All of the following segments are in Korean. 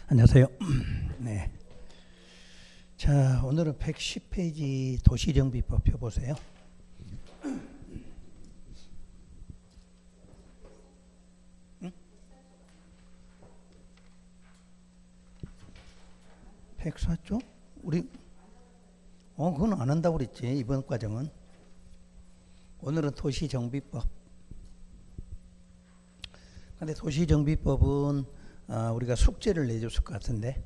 안녕하세요. 네. 자, 오늘은 110페이지 도시정비법 펴보세요. 응? 104쪽? 우리 그건 안 한다고 그랬지. 이번 과정은. 오늘은 도시정비법. 근데 도시정비법은 우리가 숙제를 내줬을 것 같은데,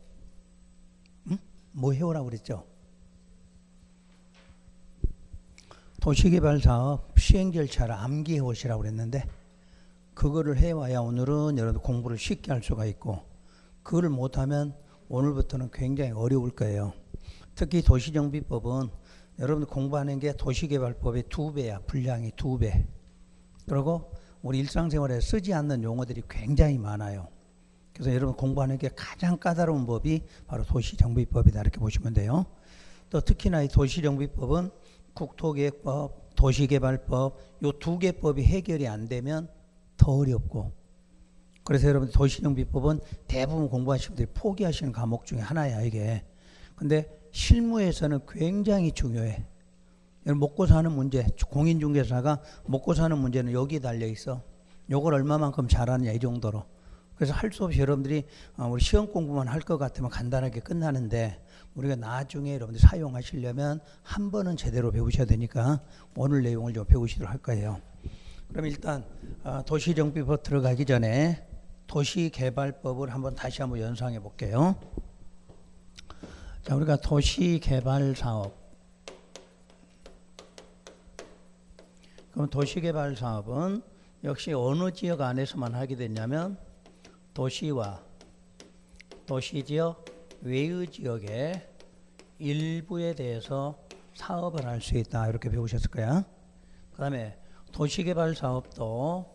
응? 뭐 해오라고 그랬죠? 도시개발사업 시행 절차를 암기해 오시라고 그랬는데, 그거를 해와야 오늘은 여러분들 공부를 쉽게 할 수가 있고, 그걸 못하면 오늘부터는 굉장히 어려울 거예요. 특히 도시정비법은 여러분들 공부하는 게 도시개발법의 2배야. 분량이 2배. 그리고 우리 일상생활에 쓰지 않는 용어들이 굉장히 많아요. 그래서 여러분 공부하는 게 가장 까다로운 법이 바로 도시정비법이다, 이렇게 보시면 돼요. 또 특히나 이 도시정비법은 국토계획법, 도시개발법 이 2개 법이 해결이 안 되면 더 어렵고, 그래서 여러분 도시정비법은 대부분 공부하시는 분들이 포기하시는 과목 중에 하나야, 이게. 근데 실무에서는 굉장히 중요해. 먹고 사는 문제, 공인중개사가 먹고 사는 문제는 여기에 달려 있어. 요걸 얼마만큼 잘하느냐, 이 정도로. 그래서 할 수 없이 여러분들이 우리 시험 공부만 할 것 같으면 간단하게 끝나는데, 우리가 나중에 여러분들이 사용하시려면 한 번은 제대로 배우셔야 되니까 오늘 내용을 좀 배우시도록 할 거예요. 그럼 일단 도시정비법 들어가기 전에 도시개발법을 다시 한번 연상해 볼게요. 자, 우리가 도시개발사업. 그럼 도시개발사업은 역시 어느 지역 안에서만 하게 되냐면 도시와 도시지역 외의 지역의 일부에 대해서 사업을 할 수 있다, 이렇게 배우셨을 거야. 그 다음에 도시개발사업도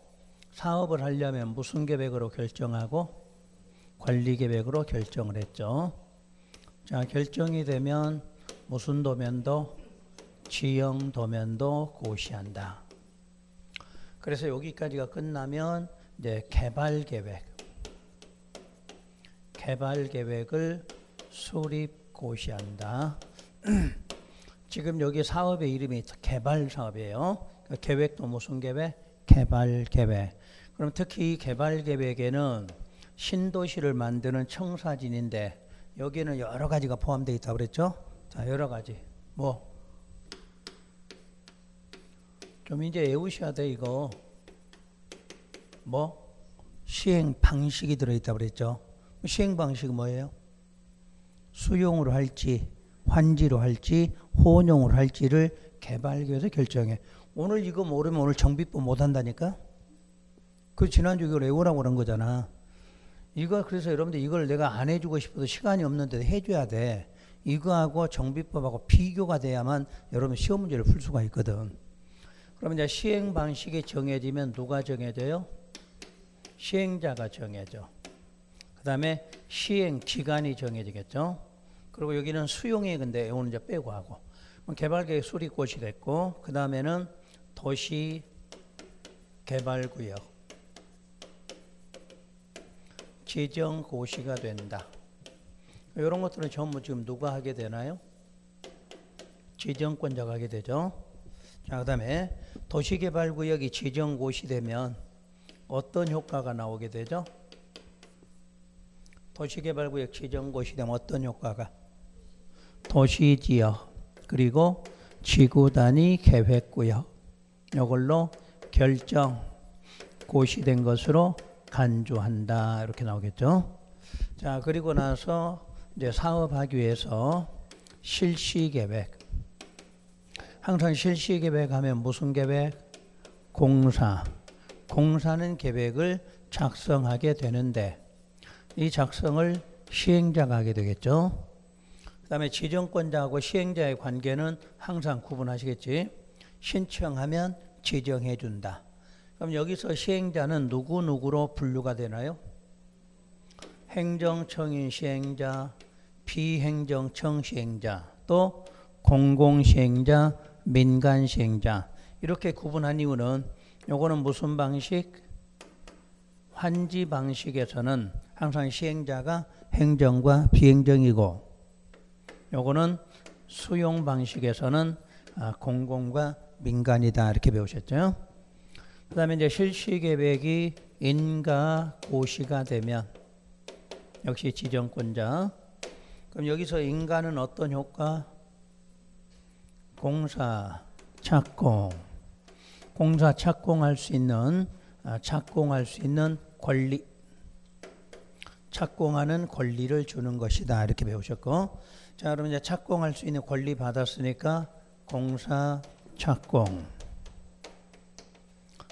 사업을 하려면 무슨 계획으로 결정하고 관리계획으로 결정을 했죠. 자, 결정이 되면 무슨 도면도 지형 도면도 고시한다. 그래서 여기까지가 끝나면 이제 개발계획을 수립 고시한다. 지금 여기 사업의 이름이 개발사업이에요. 계획도 무슨 계획? 개발계획. 그럼 특히 이 개발계획에는 신도시를 만드는 청사진인데 여기는 여러 가지가 포함되어 있다고 그랬죠? 자, 여러 가지. 좀 이제 외우셔야 돼, 이거. 시행 방식이 들어있다고 그랬죠? 시행 방식은 뭐예요? 수용으로 할지, 환지로 할지, 혼용으로 할지를 개발계획에서 결정해. 오늘 이거 모르면 오늘 정비법 못 한다니까? 그 지난주 이걸 외우라고 그런 거잖아. 그래서 여러분들 이걸 내가 안 해주고 싶어도 시간이 없는데 해줘야 돼. 이거하고 정비법하고 비교가 돼야만 여러분 시험 문제를 풀 수가 있거든. 그럼 이제 시행 방식이 정해지면 누가 정해져요? 시행자가 정해져. 그 다음에 시행 기간이 정해지겠죠. 그리고 여기는 수용이 근데 오늘 이제 빼고 하고. 개발계획 수립고시 됐고, 그 다음에는 도시 개발구역 지정 고시가 된다. 이런 것들은 전부 지금 누가 하게 되나요? 지정권자가 하게 되죠. 자, 그 다음에 도시개발구역이 지정고시되면 어떤 효과가 나오게 되죠? 도시개발구역 지정고시되면 어떤 효과가? 도시지역 그리고 지구단위 계획구역 이걸로 결정고시된 것으로 간주한다, 이렇게 나오겠죠. 자, 그리고 나서 이제 사업하기 위해서 실시계획. 항상 실시계획 하면 무슨 계획? 공사는 계획을 작성하게 되는데 이 작성을 시행자가 하게 되겠죠. 그 다음에 지정권자하고 시행자의 관계는 항상 구분하시겠지. 신청하면 지정해 준다. 그럼 여기서 시행자는 누구누구로 분류가 되나요? 행정청인 시행자, 비행정청 시행자, 또 공공시행자, 민간시행자, 이렇게 구분한 이유는 요거는 무슨 방식? 환지 방식에서는 항상 시행자가 행정과 비행정이고, 요거는 수용 방식에서는 공공과 민간이다 이렇게 배우셨죠. 그 다음에 이제 실시계획이 인가 고시가 되면 역시 지정권자. 그럼 여기서 인가는 어떤 효과? 공사, 착공. 공사 착공할 수 있는 권리. 착공하는 권리를 주는 것이다 이렇게 배우셨고, 자 그럼 이제 착공할 수 있는 권리 받았으니까 공사 착공.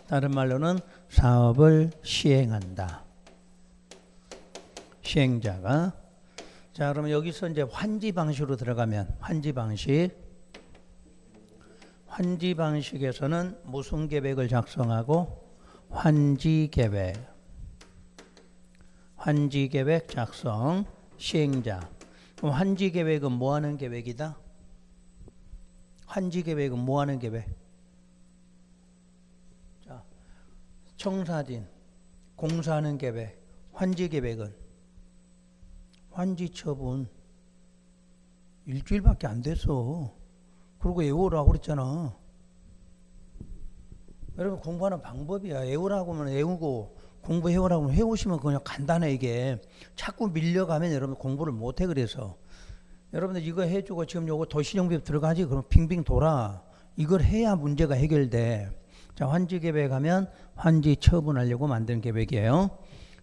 다른 말로는 사업을 시행한다. 시행자가. 자 그러면 여기서 이제 환지 방식으로 들어가면 환지 방식에서는 무슨 계획을 작성하고 환지 계획 작성 시행자. 그럼 환지 계획은 뭐 하는 계획이다? 환지 계획은 뭐 하는 계획? 자, 청사진 공사하는 계획. 환지 계획은 환지 처분 일주일밖에 안 됐어. 그리고 외우라고 그랬잖아. 여러분 공부하는 방법이야. 외우라고 하면 외우고 공부해오라고 하면 해오시면 그냥 간단해. 이게 자꾸 밀려가면 여러분 공부를 못해. 그래서 여러분들 이거 해주고 지금 요거 도시정비업 들어가지 그럼 빙빙 돌아. 이걸 해야 문제가 해결돼. 자 환지 계획하면 환지 처분하려고 만든 계획이에요.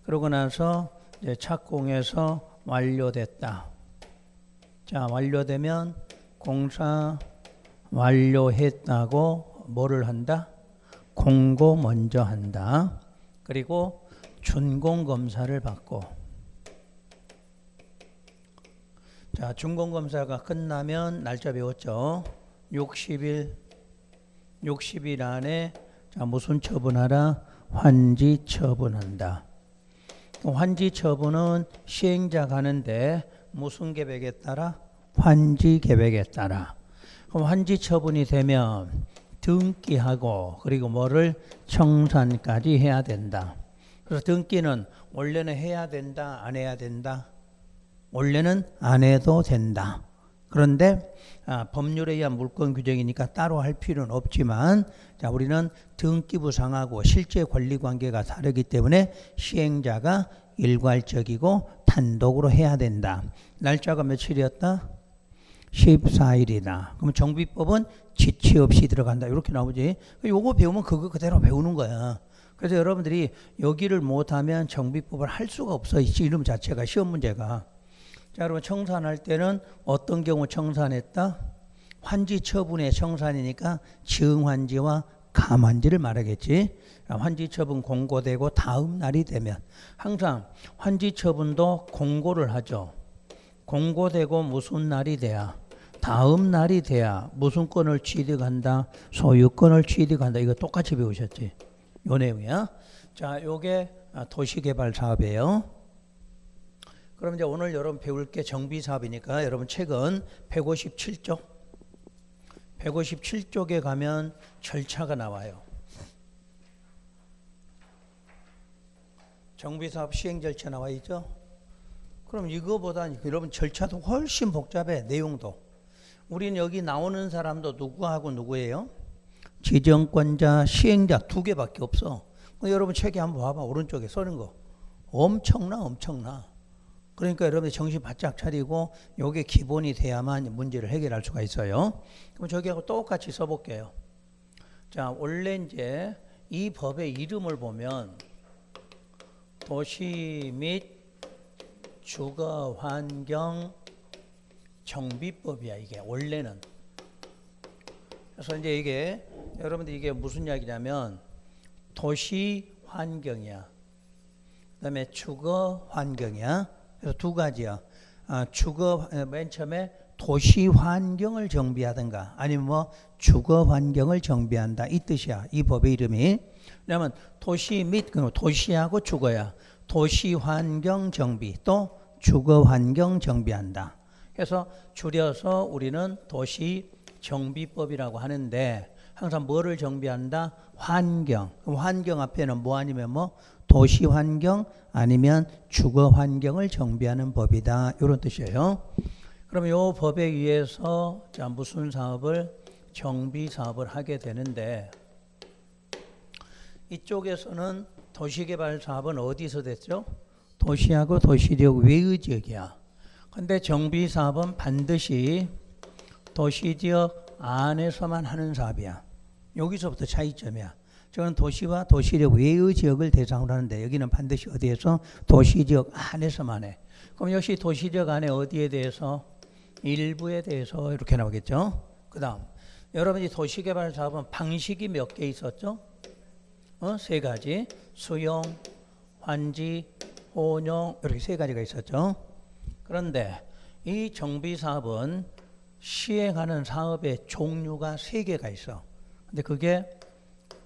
그러고 나서 이제 착공해서 완료됐다. 자 완료되면 공사 완료했다고 뭐를 한다? 공고 먼저 한다. 그리고 준공검사를 받고, 자 준공검사가 끝나면 날짜 배웠죠. 60일 안에 자 무슨 처분하라? 환지 처분한다. 환지 처분은 시행자 가는데 무슨 계획에 따라? 환지 계획에 따라. 그럼 환지 처분이 되면 등기하고 그리고 뭐를 청산까지 해야 된다. 그래서 등기는 원래는 해야 된다, 안 해야 된다? 원래는 안 해도 된다. 그런데 법률에 의한 물권 규정이니까 따로 할 필요는 없지만, 자 우리는 등기부상하고 실제 권리관계가 다르기 때문에 시행자가 일괄적이고 단독으로 해야 된다. 날짜가 며칠이었다? 14일이다. 그럼 정비법은 지체 없이 들어간다. 이렇게 나오지. 요거 배우면 그거 그대로 배우는 거야. 그래서 여러분들이 여기를 못하면 정비법을 할 수가 없어. 이 이름 자체가 시험 문제가. 자, 여러분 청산할 때는 어떤 경우 청산했다? 환지 처분의 청산이니까 증환지와 감환지를 말하겠지. 환지 처분 공고되고 다음 날이 되면 항상 환지 처분도 공고를 하죠. 공고되고 무슨 날이 돼야? 다음 날이 돼야 무슨 건을 취득한다? 소유권을 취득한다. 이거 똑같이 배우셨지? 요 내용이야. 자, 요게 도시개발 사업이에요. 그럼 이제 오늘 여러분 배울 게 정비 사업이니까 여러분 책은 157쪽. 157쪽에 가면 절차가 나와요. 정비사업 시행 절차 나와 있죠? 그럼 이거보다 여러분 절차도 훨씬 복잡해. 내용도. 우리는 여기 나오는 사람도 누구하고 누구예요? 지정권자, 시행자 두 개밖에 없어. 여러분 책에 한번 봐봐. 오른쪽에 써는 거. 엄청나. 그러니까 여러분들 정신 바짝 차리고 요게 기본이 돼야만 문제를 해결할 수가 있어요. 그럼 저기하고 똑같이 써볼게요. 자, 원래 이제 이 법의 이름을 보면 도시 및 주거환경 정비법이야. 이게 원래는. 그래서 이제 이게 여러분들 이게 무슨 이야기냐면 도시 환경이야. 그다음에 주거 환경이야. 그래서 두 가지야. 주거 맨 처음에 도시 환경을 정비하든가 아니면 뭐 주거 환경을 정비한다 이 뜻이야. 이 법의 이름이. 왜냐면 도시 및 도시하고 주거야. 도시 환경 정비 또 주거 환경 정비한다. 그래서 줄여서 우리는 도시 정비법이라고 하는데 항상 뭐를 정비한다? 환경. 그럼 환경 앞에는 뭐 아니면 뭐 도시 환경 아니면 주거 환경을 정비하는 법이다. 이런 뜻이에요. 그럼 이 법에 의해서 자 무슨 사업을 정비 사업을 하게 되는데 이쪽에서는 도시개발 사업은 어디서 됐죠? 도시하고 도시지역 외의 지역이야. 근데 정비 사업은 반드시 도시지역 안에서만 하는 사업이야. 여기서부터 차이점이야. 저는 도시와 도시지역 외의 지역을 대상으로 하는데 여기는 반드시 어디에서? 도시지역 안에서만 해. 그럼 역시 도시지역 안에 어디에 대해서? 일부에 대해서 이렇게 나오겠죠. 그 다음 여러분이 도시개발 사업은 방식이 몇 개 있었죠? 세 가지. 수용, 환지, 혼용 이렇게 세 가지가 있었죠. 그런데 이 정비 사업은 시행하는 사업의 종류가 세 개가 있어. 근데 그게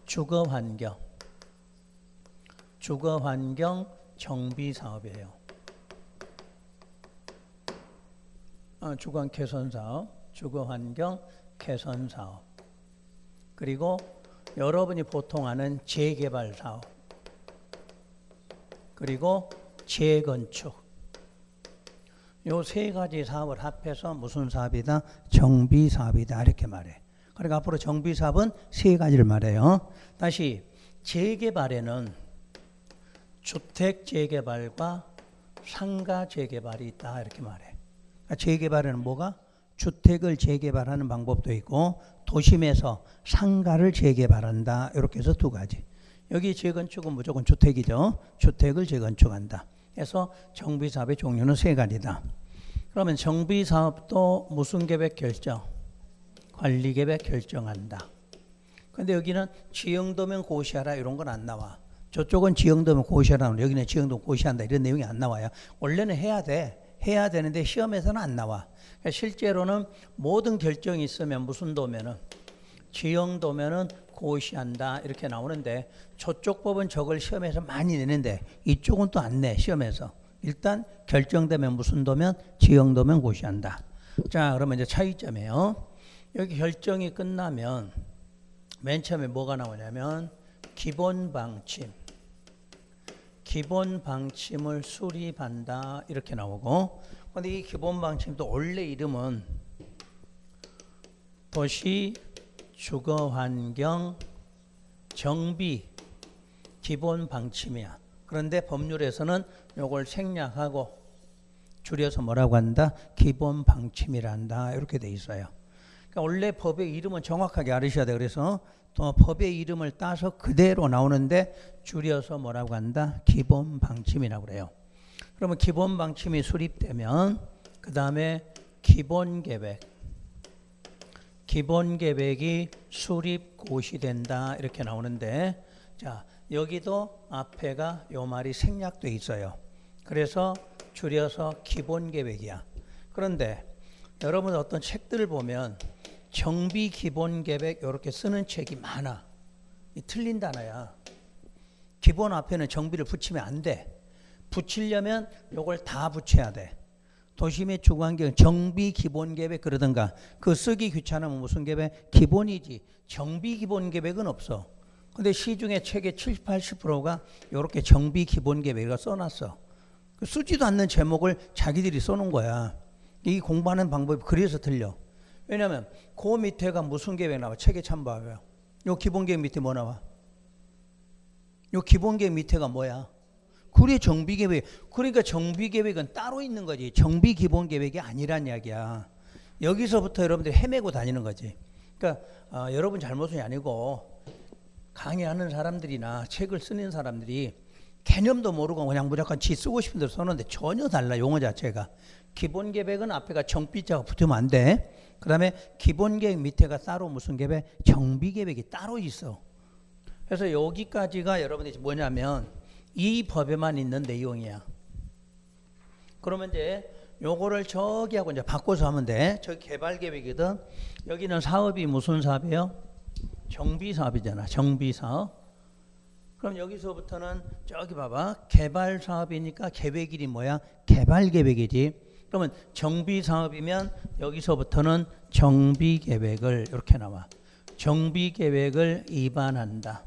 주거환경 정비 사업이에요. 주거 개선 사업, 주거환경 개선 사업. 그리고 여러분이 보통 아는 재개발 사업. 그리고 재건축. 요 세 가지 사업을 합해서 무슨 사업이다? 정비 사업이다. 이렇게 말해. 그러니까 앞으로 정비 사업은 세 가지를 말해요. 다시 재개발에는 주택 재개발과 상가 재개발이 있다. 이렇게 말해. 그러니까 재개발에는 뭐가? 주택을 재개발하는 방법도 있고 도심에서 상가를 재개발한다. 이렇게 해서 두 가지. 여기 재건축은 무조건 주택이죠. 주택을 재건축한다. 그래서 정비사업의 종류는 세 가지다. 그러면 정비사업도 무슨 계획 결정? 관리계획 결정한다. 근데 여기는 지형도면 고시하라 이런 건 안 나와. 저쪽은 지형도면 고시하라, 여기는 지형도면 고시한다 이런 내용이 안 나와요. 원래는 해야 돼. 해야 되는데 시험에서는 안 나와. 그러니까 실제로는 모든 결정이 있으면 무슨 도면은 지형도면은 고시한다 이렇게 나오는데 저쪽 법은 저걸 시험에서 많이 내는데 이쪽은 또 안 내. 시험에서 일단 결정되면 무슨 도면? 지형도면 고시한다. 자, 그러면 이제 차이점이에요. 여기 결정이 끝나면 맨 처음에 뭐가 나오냐면 기본 방침을 수립한다 이렇게 나오고, 근데 이 기본 방침도 원래 이름은 도시 주거환경 정비 기본 방침이야. 그런데 법률에서는 이걸 생략하고 줄여서 뭐라고 한다? 기본 방침이란다 이렇게 돼 있어요. 그러니까 원래 법의 이름은 정확하게 알으셔야 돼. 그래서 또 법의 이름을 따서 그대로 나오는데 줄여서 뭐라고 한다? 기본 방침이라고 그래요. 그러면 기본 방침이 수립되면 그 다음에 기본 계획이 수립 고시된다 이렇게 나오는데, 자 여기도 앞에가 요 말이 생략돼 있어요. 그래서 줄여서 기본 계획이야. 그런데 여러분 어떤 책들을 보면 정비 기본 계획 이렇게 쓰는 책이 많아. 이 틀린 단어야. 기본 앞에는 정비를 붙이면 안 돼. 붙이려면 요걸 다 붙여야 돼. 도심의 주거환경 정비 기본 계획 그러든가. 그 쓰기 귀찮으면 무슨 계획? 기본이지. 정비 기본 계획은 없어. 근데 시중에 책의 70, 80%가 이렇게 정비 기본 계획을 써놨어. 쓰지도 않는 제목을 자기들이 써놓은 거야. 이 공부하는 방법이 그래서 틀려. 왜냐하면 그 밑에가 무슨 계획 나와? 책에 참고하고요. 요 기본 계획 밑에 뭐 나와? 요 기본 계획 밑에가 뭐야? 그래 정비 계획. 그러니까 정비 계획은 따로 있는 거지. 정비 기본 계획이 아니란 이야기야. 여기서부터 여러분들이 헤매고 다니는 거지. 그러니까 여러분 잘못이 아니고 강의하는 사람들이나 책을 쓰는 사람들이 개념도 모르고 그냥 무조건 지 쓰고 싶은 대로 써놓는데 전혀 달라. 용어 자체가. 기본 계획은 앞에가 정비자가 붙으면 안 돼. 그 다음에 기본 계획 밑에가 따로 무슨 계획? 정비 계획이 따로 있어. 그래서 여기까지가 여러분들이 뭐냐면 이 법에만 있는 내용이야. 그러면 이제 요거를 저기하고 이제 바꿔서 하면 돼. 저기 개발 계획이거든. 여기는 사업이 무슨 사업이에요? 정비 사업이잖아. 정비 사업. 그럼 여기서부터는 저기 봐봐. 개발 사업이니까 계획 일이 뭐야? 개발 계획이지. 그러면 정비 사업이면 여기서부터는 정비 계획을 이렇게 나와. 정비 계획을 위반한다.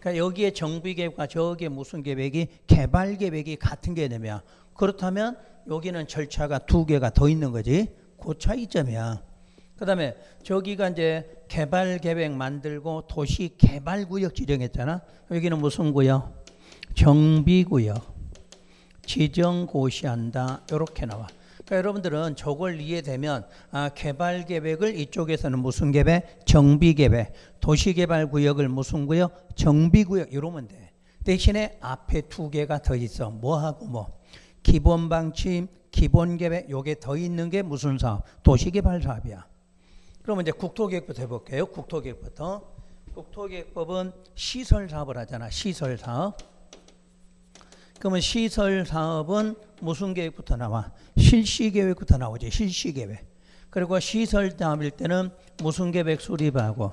그러니까 여기에 정비계획과 저기에 무슨 계획이 개발계획이 같은 개념이야. 그렇다면 여기는 절차가 두 개가 더 있는 거지. 그 차이점이야. 그 다음에 저기가 이제 개발계획 만들고 도시개발구역 지정했잖아. 여기는 무슨 구역? 정비구역. 지정고시한다. 이렇게 나와. 그러니까 여러분들은 저걸 이해되면 개발계획을 이쪽에서는 무슨 계획? 정비계획. 도시개발구역을 무슨 구역? 정비구역. 이러면 돼. 대신에 앞에 두 개가 더 있어. 뭐하고 뭐? 기본방침, 기본계획. 요게 더 있는 게 무슨 사업? 도시개발사업이야. 그러면 이제 국토계획부터 해볼게요. 국토계획부터. 국토계획법은 시설사업을 하잖아. 시설사업. 그러면 시설사업은 무슨 계획부터 나와? 실시계획부터 나오지. 실시계획. 그리고 시설사업일 때는 무슨 계획 수립하고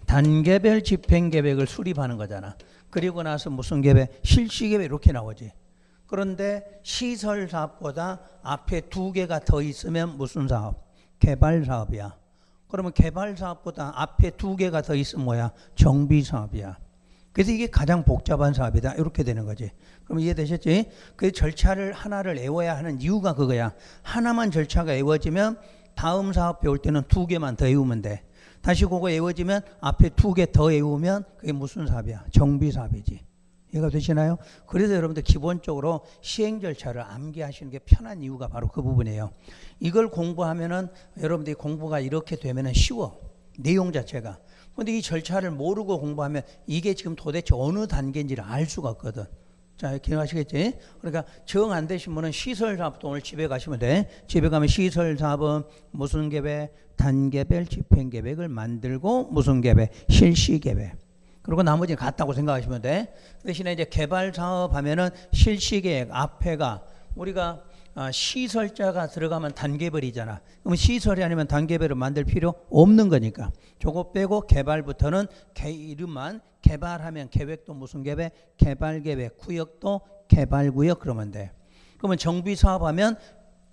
단계별 집행계획을 수립하는 거잖아. 그리고 나서 무슨 계획? 실시계획 이렇게 나오지. 그런데 시설사업보다 앞에 두 개가 더 있으면 무슨 사업? 개발사업이야. 그러면 개발사업보다 앞에 두 개가 더 있으면 뭐야? 정비사업이야. 그래서 이게 가장 복잡한 사업이다. 이렇게 되는 거지. 그럼 이해되셨지? 그 절차를 하나를 외워야 하는 이유가 그거야. 하나만 절차가 외워지면 다음 사업 배울 때는 두 개만 더 외우면 돼. 다시 그거 외워지면 앞에 두 개 더 외우면 그게 무슨 사업이야? 정비사업이지. 이해가 되시나요? 그래서 여러분들 기본적으로 시행 절차를 암기하시는 게 편한 이유가 바로 그 부분이에요. 이걸 공부하면은 여러분들이 공부가 이렇게 되면은 쉬워. 내용 자체가. 근데 이 절차를 모르고 공부하면 이게 지금 도대체 어느 단계인지를 알 수가 없거든. 자, 기억하시겠지? 그러니까 정 안 되신 분은 시설사업도 오늘 집에 가시면 돼. 집에 가면 시설사업은 무슨 계획? 단계별 집행계획을 만들고 무슨 계획? 실시계획. 그리고 나머지는 같다고 생각하시면 돼. 대신에 이제 개발사업 하면은 실시계획 앞에가 우리가 시설자가 들어가면 단계별이잖아. 그럼 시설이 아니면 단계별을 만들 필요 없는 거니까. 저거 빼고 개발부터는 이름만 개발하면 계획도 무슨 계획? 개발계획. 구역도 개발구역 그러면 돼. 그러면 정비사업하면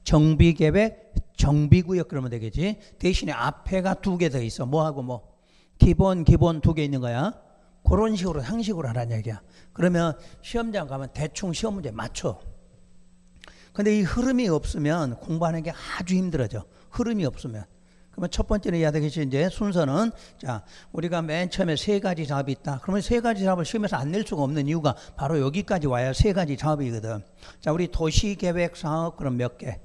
정비계획, 정비구역 그러면 되겠지. 대신에 앞에가 두 개 더 있어. 뭐하고 뭐? 기본 두 개 있는 거야. 그런 식으로 상식으로 하라는 얘기야. 그러면 시험장 가면 대충 시험 문제 맞춰. 근데 이 흐름이 없으면 공부하는 게 아주 힘들어져. 흐름이 없으면. 그러면 첫 번째는 이야기하듯이 이제 순서는 자, 우리가 맨 처음에 세 가지 사업이 있다. 그러면 세 가지 사업을 시험에서 안 낼 수가 없는 이유가 바로 여기까지 와야 세 가지 사업이거든. 자, 우리 도시계획 사업 그럼 몇 개?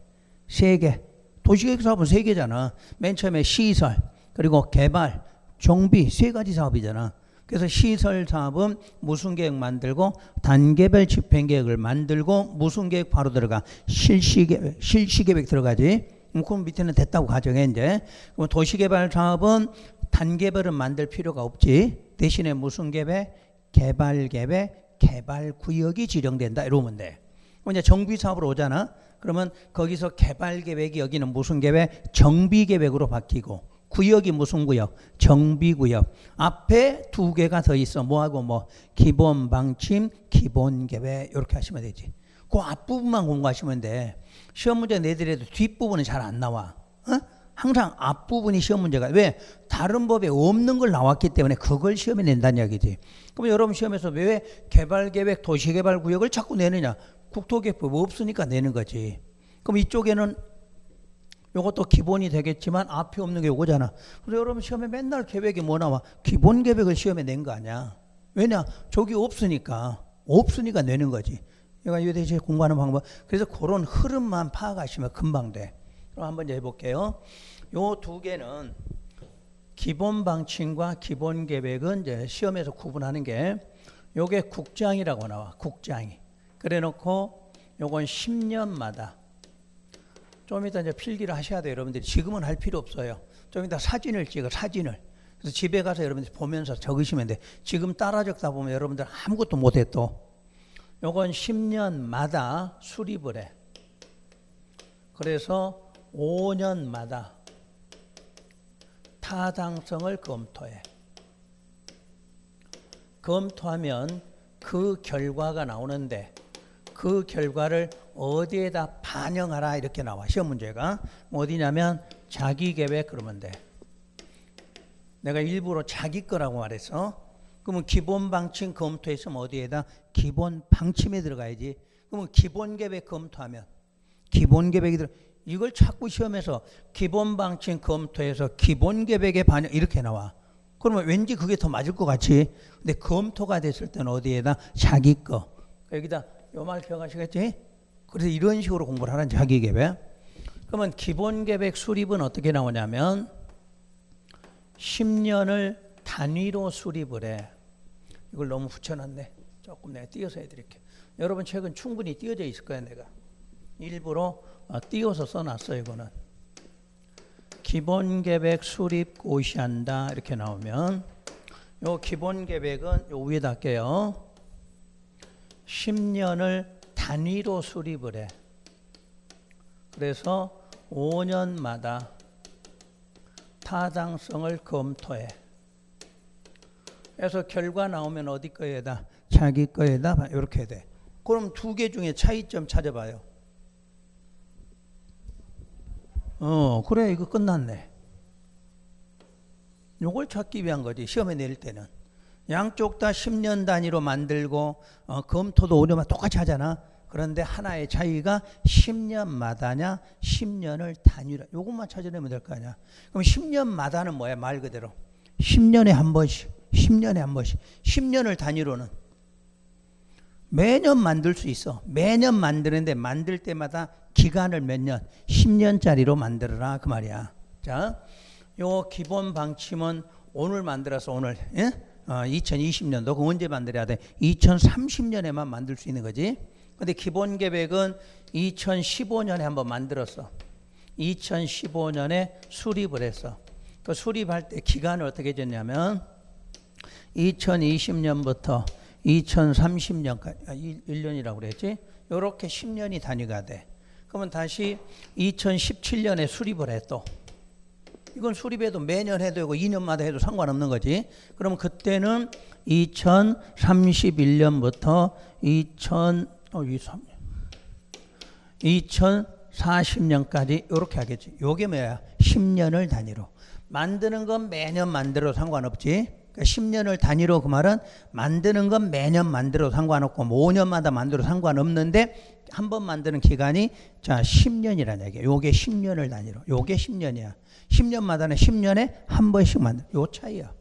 세 개. 도시계획 사업은 세 개잖아. 맨 처음에 시설, 그리고 개발, 정비 세 가지 사업이잖아. 그래서 시설 사업은 무슨 계획 만들고 단계별 집행계획을 만들고 무슨 계획 바로 들어가? 실시계획 들어가지. 그럼 밑에는 됐다고 가정해 이제. 그럼 도시개발 사업은 단계별은 만들 필요가 없지. 대신에 무슨 계획? 개발계획, 개발구역이 지정된다. 이러면 돼. 그럼 이제 정비사업으로 오잖아. 그러면 거기서 개발계획이 여기는 무슨 계획? 정비계획으로 바뀌고 구역이 무슨 구역? 정비구역. 앞에 두 개가 더 있어. 뭐하고 뭐? 기본방침, 기본계획 이렇게 하시면 되지. 그 앞부분만 공부하시면 돼. 시험 문제 내더라도 뒷부분은 잘 안 나와. 항상 앞부분이 시험 문제가. 왜? 다른 법에 없는 걸 나왔기 때문에 그걸 시험에 낸다는 이야기지. 그럼 여러분 시험에서 왜 개발계획, 도시개발구역을 자꾸 내느냐? 국토계획법 없으니까 내는 거지. 그럼 이쪽에는 요것도 기본이 되겠지만 앞에 없는 게 요거잖아. 그래서 여러분 시험에 맨날 계획이 뭐 나와? 기본 계획을 시험에 낸 거 아니야. 왜냐? 저기 없으니까 내는 거지. 얘가 이해되시 공부하는 방법. 그래서 그런 흐름만 파악하시면 금방 돼. 그럼 한번 이제 해볼게요. 요 두 개는 기본 방침과 기본 계획은 이제 시험에서 구분하는 게 요게 국장이라고 나와. 국장이. 그래 놓고 요건 10년마다 좀 이따 이제 필기를 하셔야 돼요. 여러분들이 지금은 할 필요 없어요. 좀 이따 사진을 찍어 사진을. 그래서 집에 가서 여러분들이 보면서 적으시면 돼. 지금 따라 적다 보면 여러분들 아무것도 못해 또. 요건 10년마다 수립을 해. 그래서 5년마다 타당성을 검토해. 검토하면 그 결과가 나오는데 그 결과를 어디에다 반영하라 이렇게 나와. 시험 문제가. 어디냐면 자기 계획 그러면 돼. 내가 일부러 자기 거라고 말했어. 그러면 기본 방침 검토했으면 어디에다? 기본 방침에 들어가야지. 그러면 기본 계획 검토하면 기본 계획이 들어. 이걸 자꾸 시험에서 기본 방침 검토해서 기본 계획에 반영 이렇게 나와. 그러면 왠지 그게 더 맞을 것 같지. 근데 검토가 됐을 때는 어디에다? 자기 거. 여기다 요 말 기억하시겠지? 그래서 이런 식으로 공부를 하는 자기 계획. 그러면 기본 계획 수립은 어떻게 나오냐면 10년을 단위로 수립을 해. 이걸 너무 붙여놨네. 조금 내가 띄어서 해드릴게. 여러분 책은 충분히 띄어져 있을 거야. 내가 일부러 띄어서 써놨어. 이거는 기본 계획 수립 고시한다 이렇게 나오면 요 기본 계획은 요 위에다 할게요. 10년을 단위로 수립을 해. 그래서 5년마다 타당성을 검토해. 그래서 결과 나오면 어디 거에다? 자기 거에다 이렇게 돼. 그럼 두 개 중에 차이점 찾아봐요. 그래 이거 끝났네. 요걸 찾기 위한 거지. 시험에 낼 때는. 양쪽 다 10년 단위로 만들고 검토도 5년마다 똑같이 하잖아. 그런데 하나의 차이가 10년마다냐 10년을 단위로. 요것만 찾아내면 될 거 아니야. 그럼 10년마다는 뭐야? 말 그대로 10년에 한 번씩 10년에 한 번씩 10년을 단위로는 매년 만들 수 있어. 매년 만드는데 만들 때마다 기간을 몇 년? 10년짜리로 만들어라 그 말이야. 자, 요 기본 방침은 오늘 만들어서 오늘 2020년도 그 언제 만들어야 돼? 2030년에만 만들 수 있는 거지. 근데 기본 계획은 2015년에 한번 만들었어. 2015년에 수립을 했어. 그 수립할 때 기간을 어떻게 줬냐면 2020년부터 2030년까지 1년이라고 그랬지. 이렇게 10년이 단위가 돼. 그러면 다시 2017년에 수립을 해 또. 이건 수립해도 매년 해도 되고 2년마다 해도 상관없는 거지. 그러면 그때는 2031년부터 2040년까지 이렇게 하겠지. 요게 뭐야? 10년을 단위로. 만드는 건 매년 만들어도 상관없지. 그러니까 10년을 단위로 그 말은 만드는 건 매년 만들어도 상관없고 5년마다 만들어도 상관없는데 한 번 만드는 기간이 자 10년이라는 얘기야. 요게 10년을 단위로. 요게 10년이야. 10년마다는 10년에 한 번씩 만들. 요 차이야.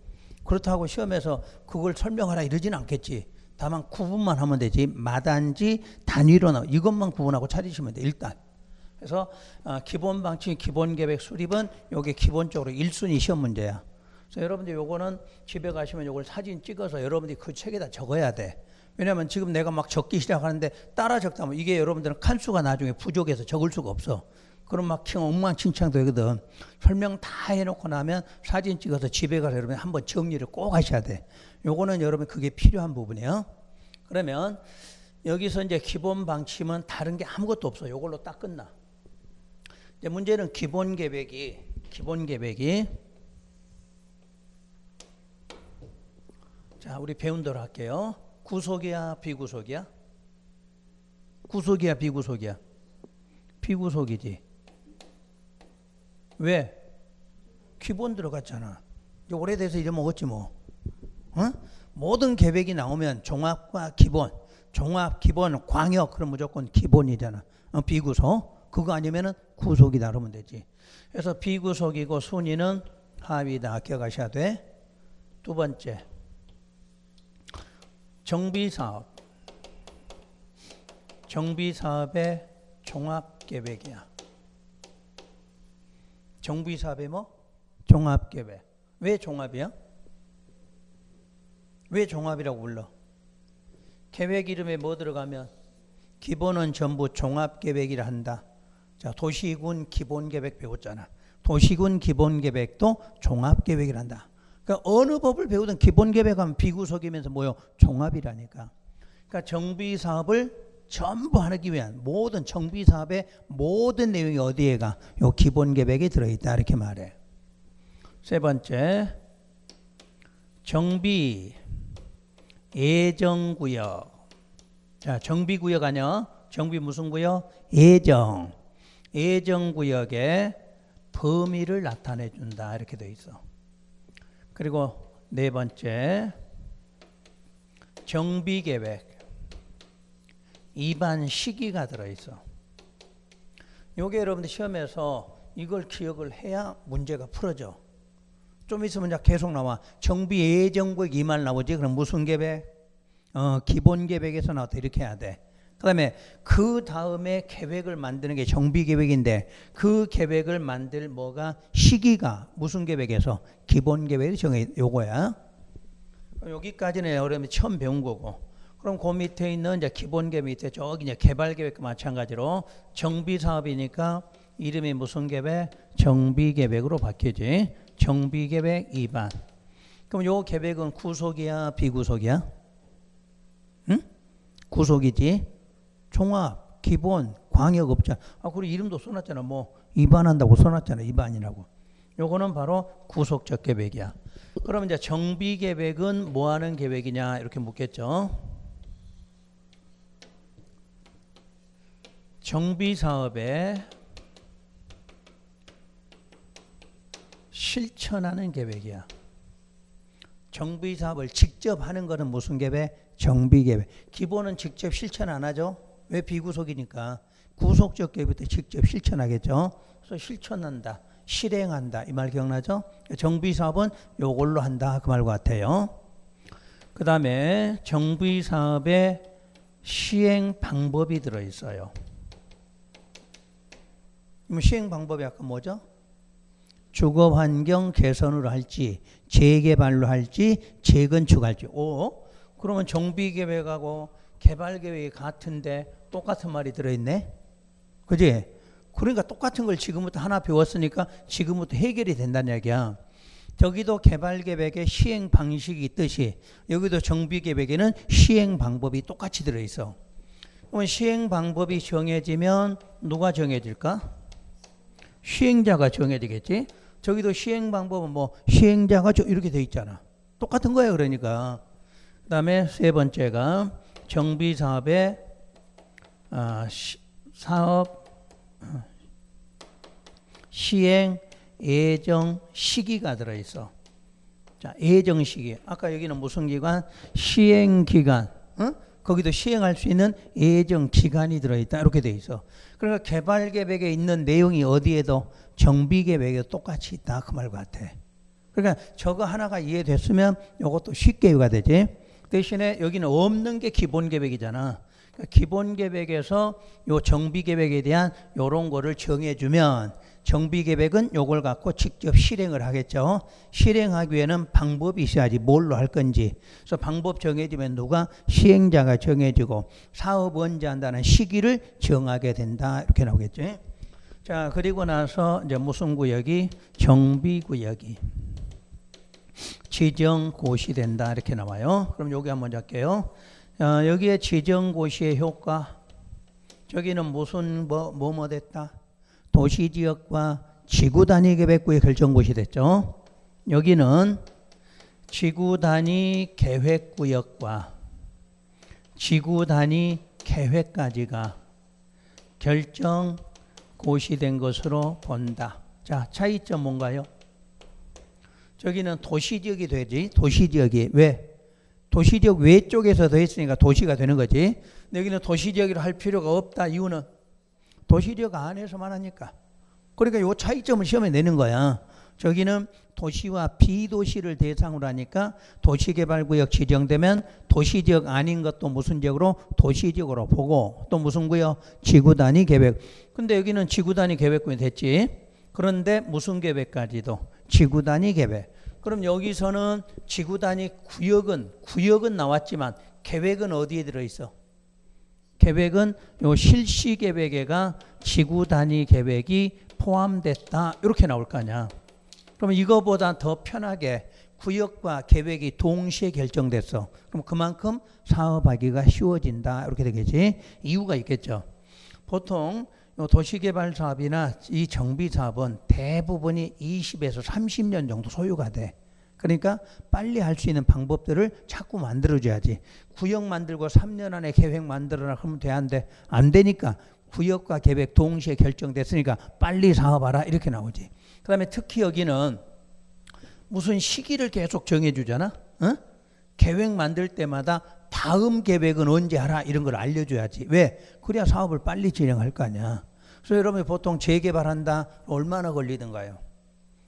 그렇다고 시험에서 그걸 설명하라 이러진 않겠지. 다만 구분만 하면 되지. 마단지 단위로 나와. 이것만 구분하고 찾으시면 돼. 일단. 그래서 기본 방침, 기본 계획 수립은 요게 기본적으로 1순위 시험 문제야. 그래서 여러분들 요거는 집에 가시면 요걸 사진 찍어서 여러분들이 그 책에다 적어야 돼. 왜냐하면 지금 내가 막 적기 시작하는데 따라 적다 보면 이게 여러분들은 칸수가 나중에 부족해서 적을 수가 없어. 그럼 막 엉망진창 되거든. 설명 다 해놓고 나면 사진 찍어서 집에 가서 여러분 한번 정리를 꼭 하셔야 돼. 요거는 여러분 그게 필요한 부분이에요. 그러면 여기서 이제 기본 방침은 다른 게 아무것도 없어. 요걸로 딱 끝나. 이제 문제는 기본 계획이 자, 우리 배운 대로 할게요. 구속이야, 비구속이야? 구속이야, 비구속이야? 비구속이지. 왜? 기본 들어갔잖아. 이제 오래돼서 잊어먹었지 뭐. 모든 계획이 나오면 종합과 기본, 종합, 기본, 광역 그럼 무조건 기본이잖아. 비구속. 그거 아니면은 구속이다 그러면 되지. 그래서 비구속이고 순위는 하위다 기억하셔야 돼. 두 번째. 정비사업. 정비사업의 종합계획이야. 정비사업의 뭐? 종합계획. 왜 종합이야? 왜 종합이라고 불러? 계획 이름에 뭐 들어가면? 기본은 전부 종합계획이라 한다. 자, 도시군 기본계획 배웠잖아. 도시군 기본계획도 종합계획이라 한다. 그러니까 어느 법을 배우든 기본계획하면 비구속이면서 뭐요? 종합이라니까. 그러니까 정비사업을 전부 하기 위한 모든 정비사업의 모든 내용이 어디에 가? 요 기본계획에 들어있다 이렇게 말해. 세 번째, 정비 예정구역. 자, 정비구역 아니야? 정비 무슨 구역? 예정. 예정구역의 범위를 나타내 준다 이렇게 돼 있어. 그리고 네 번째, 정비계획 2반 시기가 들어있어. 요게 여러분들 시험에서 이걸 기억을 해야 문제가 풀어져. 좀 있으면 이제 계속 나와. 정비 예정구역 2만 나오지. 그럼 무슨 계획? 기본 계획에서 나왔다. 이렇게 해야 돼. 그 다음에 그 다음에 계획을 만드는 게 정비 계획인데 그 계획을 만들 뭐가 시기가 무슨 계획에서 기본 계획이 정해 요거야. 여기까지는 여러분이 처음 배운 거고. 그럼 그 밑에 있는 이제 기본 계획 밑에 저기 이제 개발 계획과 마찬가지로 정비 사업이니까 이름이 무슨 계획? 정비 계획으로 바뀌지. 정비 계획 2반. 그럼 요 계획은 구속이야, 비구속이야? 응? 구속이지. 종합, 기본, 광역업자. 그리고 이름도 써놨잖아. 뭐 2반 한다고 써놨잖아. 2반이라고. 요거는 바로 구속적 계획이야. 그럼 이제 정비 계획은 뭐 하는 계획이냐 이렇게 묻겠죠. 정비 사업에 실천하는 계획이야. 정비 사업을 직접 하는 거는 무슨 계획? 정비 계획. 기본은 직접 실천 안 하죠. 왜? 비구속이니까. 구속적 계획부터 직접 실천하겠죠. 그래서 실천한다, 실행한다 이 말 기억나죠? 정비 사업은 요걸로 한다 그 말 같아요. 그 다음에 정비 사업의 시행 방법이 들어있어요. 그럼 시행 방법이 아까 뭐죠? 주거 환경 개선으로 할지, 재개발로 할지, 재건축할지. 그러면 정비 계획하고 개발 계획이 같은데 똑같은 말이 들어있네. 그지? 그러니까 똑같은 걸 지금부터 하나 배웠으니까 지금부터 해결이 된다는 얘기야. 저기도 개발 계획의 시행 방식이 있듯이 여기도 정비 계획에는 시행 방법이 똑같이 들어있어. 그럼 시행 방법이 정해지면 누가 정해질까? 시행자가 정해지겠지. 저기도 시행 방법은 뭐 시행자가 이렇게 돼 있잖아. 똑같은 거예요. 그러니까. 그 다음에 세 번째가 정비 사업의 사업 시행 예정 시기가 들어있어. 자, 예정 시기. 아까 여기는 무슨 기관? 시행 기간. 거기도 시행할 수 있는 예정 기간이 들어있다. 이렇게 돼 있어. 그러니까 개발 계획에 있는 내용이 어디에도 정비 계획에 똑같이 있다. 그 말 같아. 그러니까 저거 하나가 이해됐으면 이것도 쉽게 이해가 되지. 대신에 여기는 없는 게 기본 계획이잖아. 그러니까 기본 계획에서 요 정비 계획에 대한 요런 거를 정해주면 정비 계획은 요걸 갖고 직접 실행을 하겠죠. 실행하기 위해는 방법이 있어야지 뭘로 할 건지. 그래서 방법 정해지면 누가? 시행자가 정해지고 사업 언제 한다는 시기를 정하게 된다. 이렇게 나오겠죠. 자, 그리고 나서 이제 무슨 구역이? 정비구역이 지정고시된다. 이렇게 나와요. 그럼 여기 한번 할게요. 여기에 지정고시의 효과. 저기는 무슨 뭐 됐다? 도시지역과 지구단위 계획구역 결정고시 됐죠. 여기는 지구단위 계획구역과 지구단위 계획까지가 결정고시된 것으로 본다. 자, 차이점 뭔가요? 저기는 도시지역이 되지. 도시지역이. 왜? 도시지역 외쪽에서 더 있으니까 도시가 되는 거지. 여기는 도시지역이라 할 필요가 없다. 이유는 도시지역 안에서만 하니까. 그러니까 요 차이점을 시험에 내는 거야. 저기는 도시와 비도시를 대상으로 하니까 도시개발구역 지정되면 도시지역 아닌 것도 무슨 지역으로? 도시지역으로 보고 또 무슨 구역? 지구단위 계획. 근데 여기는 지구단위 계획구역이 됐지. 그런데 무슨 계획까지도? 지구단위 계획. 그럼 여기서는 지구단위 구역은 나왔지만 계획은 어디에 들어있어? 계획은 요 실시계획에가 지구단위 계획이 포함됐다. 이렇게 나올 거 아니야. 그러면 이거보다 더 편하게 구역과 계획이 동시에 결정됐어. 그럼 그만큼 사업하기가 쉬워진다. 이렇게 되겠지. 이유가 있겠죠. 보통 도시개발 사업이나 이 정비 사업은 대부분이 20에서 30년 정도 소요가 돼. 그러니까 빨리 할 수 있는 방법들을 자꾸 만들어줘야지. 구역 만들고 3년 안에 계획 만들어라 하면 돼, 안 돼? 안 되니까 구역과 계획 동시에 결정됐으니까 빨리 사업하라 이렇게 나오지. 그 다음에 특히 여기는 무슨 시기를 계속 정해주잖아. 계획 만들 때마다 다음 계획은 언제 하라 이런 걸 알려줘야지. 왜? 그래야 사업을 빨리 진행할 거 아니야. 그래서 여러분이 보통 재개발한다 얼마나 걸리던가요?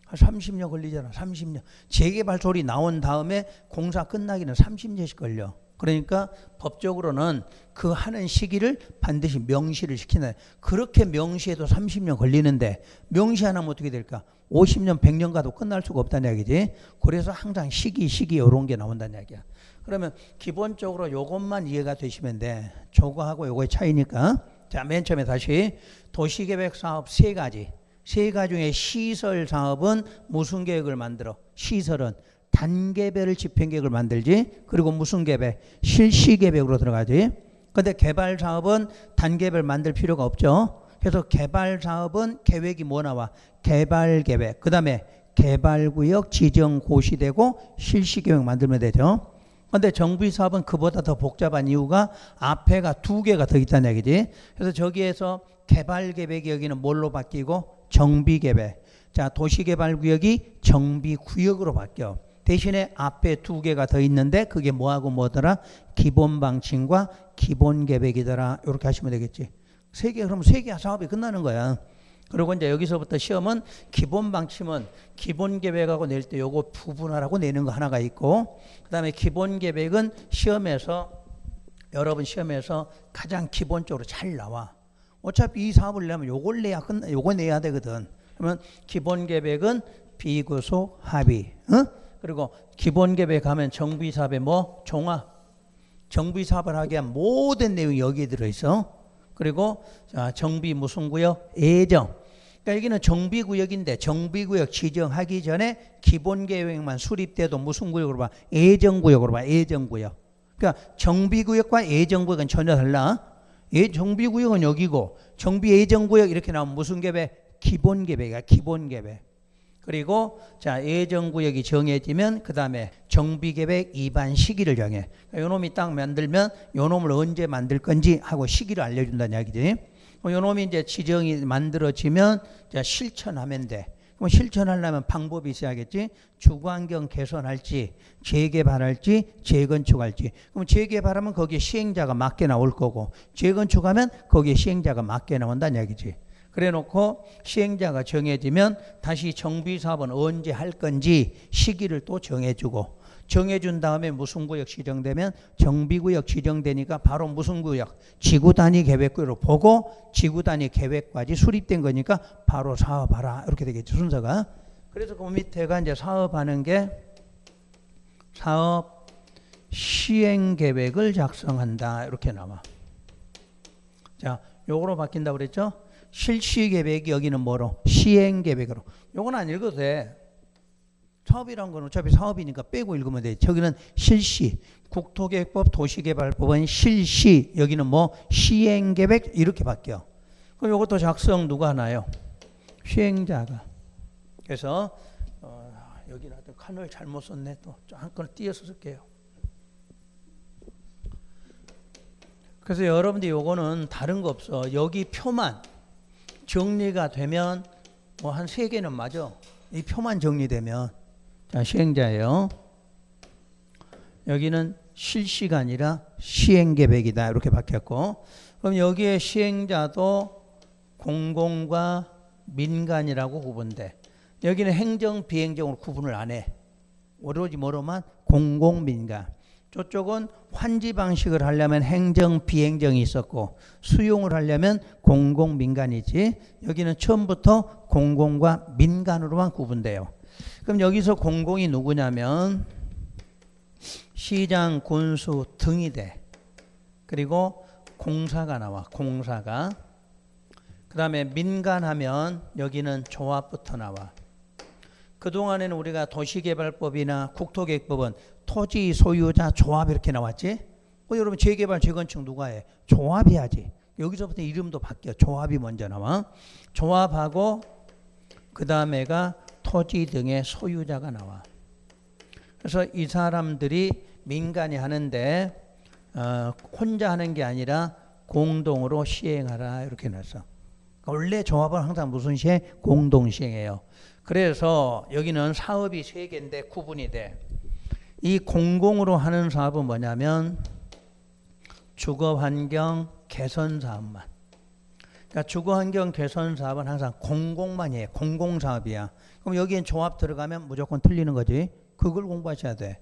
한 30년 걸리잖아. 30년. 재개발 소리 나온 다음에 공사 끝나기는 30년씩 걸려. 그러니까 법적으로는 그 하는 시기를 반드시 명시를 시키는. 그렇게 명시해도 30년 걸리는데 명시 안 하면 어떻게 될까? 50년, 100년 가도 끝날 수가 없다는 얘기지. 그래서 항상 시기 이런 게 나온다는 얘기야. 그러면 기본적으로 요것만 이해가 되시면 돼. 저거하고 요거의 차이니까. 자, 맨 처음에 다시 도시계획 사업 세 가지 중에 시설 사업은 무슨 계획을 만들어? 시설은 단계별 집행계획을 만들지. 그리고 무슨 계획? 실시계획으로 들어가지. 근데 개발 사업은 단계별 만들 필요가 없죠. 그래서 개발 사업은 계획이 뭐 나와? 개발계획. 그 다음에 개발구역 지정 고시되고 실시계획 만들면 되죠. 근데 정비사업은 그보다 더 복잡한 이유가 앞에가 두 개가 더 있다는 얘기지. 그래서 저기에서 개발계획이 여기는 뭘로 바뀌고? 정비계획. 자, 도시개발구역이 정비구역으로 바뀌어. 대신에 앞에 두 개가 더 있는데 그게 뭐하고 뭐더라? 기본방침과 기본계획이더라. 이렇게 하시면 되겠지. 세 개, 그럼 세 개 사업이 끝나는 거야. 그리고 이제 여기서부터 시험은 기본방침은 기본계획하고 낼 때 요거 부분하라고 내는 거 하나가 있고, 그 다음에 기본계획은 시험에서 여러분 시험에서 가장 기본적으로 잘 나와. 어차피 이 사업을 내면 요걸 내야 요거 내야 되거든. 그러면 기본계획은 비구속 합의. 그리고 기본계획 하면 정비사업의 뭐? 종합. 정비사업을 하게 한 모든 내용이 여기에 들어있어. 그리고 자, 정비 무슨 구역? 예정. 그러니까 여기는 정비구역인데 정비구역 지정하기 전에 기본계획만 수립돼도 무슨 구역으로 봐? 예정구역으로 봐. 예정구역. 그러니까 정비구역과 예정구역은 전혀 달라. 정비구역은 여기고 정비예정구역 이렇게 나오면 무슨 계획? 기본계획이야. 기본계획. 그리고 자, 예정구역이 정해지면 그 다음에 정비계획 입안 시기를 정해. 요 놈이 딱 만들면 요 놈을 언제 만들 건지 하고 시기를 알려준다는 이야기지. 요 놈이 이제 지정이 만들어지면 자, 실천하면 돼. 그럼 실천하려면 방법이 있어야겠지. 주거환경 개선할지, 재개발할지, 재건축할지. 그럼 재개발하면 거기에 시행자가 맞게 나올 거고, 재건축하면 거기에 시행자가 맞게 나온다는 얘기지. 그래 놓고 시행자가 정해지면 다시 정비사업은 언제 할 건지 시기를 또 정해주고, 정해준 다음에 무슨 구역 지정되면 정비구역 지정되니까 바로 무슨 구역? 지구단위 계획구역으로 보고 지구단위 계획까지 수립된 거니까 바로 사업하라. 이렇게 되겠죠, 순서가. 그래서 그 밑에가 이제 사업하는 게 사업 시행계획을 작성한다. 이렇게 나와. 자, 요거로 바뀐다고 그랬죠? 실시계획이 여기는 뭐로? 시행계획으로. 요건 안 읽어도 돼. 사업이란 건 어차피 사업이니까 빼고 읽으면 돼. 저기는 실시. 국토계획법, 도시개발법은 실시. 여기는 뭐? 시행계획. 이렇게 바뀌어. 그럼 요것도 작성 누가 하나요? 시행자가. 그래서 여기는 칸을 잘못 썼네. 또 한 칸을 띄어서 쓸게요. 그래서 여러분들 요거는 다른 거 없어. 여기 표만 정리가 되면 뭐 한 3개는 맞아. 이 표만 정리되면. 자, 시행자예요. 여기는 실시가 아니라 시행계획이다. 이렇게 바뀌었고, 그럼 여기에 시행자도 공공과 민간이라고 구분돼. 여기는 행정, 비행정으로 구분을 안 해. 오로지 뭐로만? 공공, 민간. 저쪽은 환지 방식을 하려면 행정, 비행정이 있었고 수용을 하려면 공공, 민간이지. 여기는 처음부터 공공과 민간으로만 구분돼요. 그럼 여기서 공공이 누구냐면 시장, 군수 등이 돼. 그리고 공사가 나와. 공사가. 그 다음에 민간하면 여기는 조합부터 나와. 그동안에는 우리가 도시개발법이나 국토계획법은 토지 소유자 조합 이렇게 나왔지. 여러분 재개발 재건축 누가 해? 조합이 하지. 여기서부터 이름도 바뀌어. 조합이 먼저 나와. 조합하고 그 다음에가 토지 등의 소유자가 나와. 그래서 이 사람들이 민간이 하는데 혼자 하는 게 아니라 공동으로 시행하라 이렇게 놨어. 원래 조합은 항상 무슨 시행? 공동 시행해요. 그래서 여기는 사업이 3개인데 구분이 돼. 이 공공으로 하는 사업은 뭐냐면 주거환경 개선 사업만. 그러니까 주거환경 개선 사업은 항상 공공만 해. 공공사업이야. 그럼 여기엔 조합 들어가면 무조건 틀리는 거지. 그걸 공부하셔야 돼.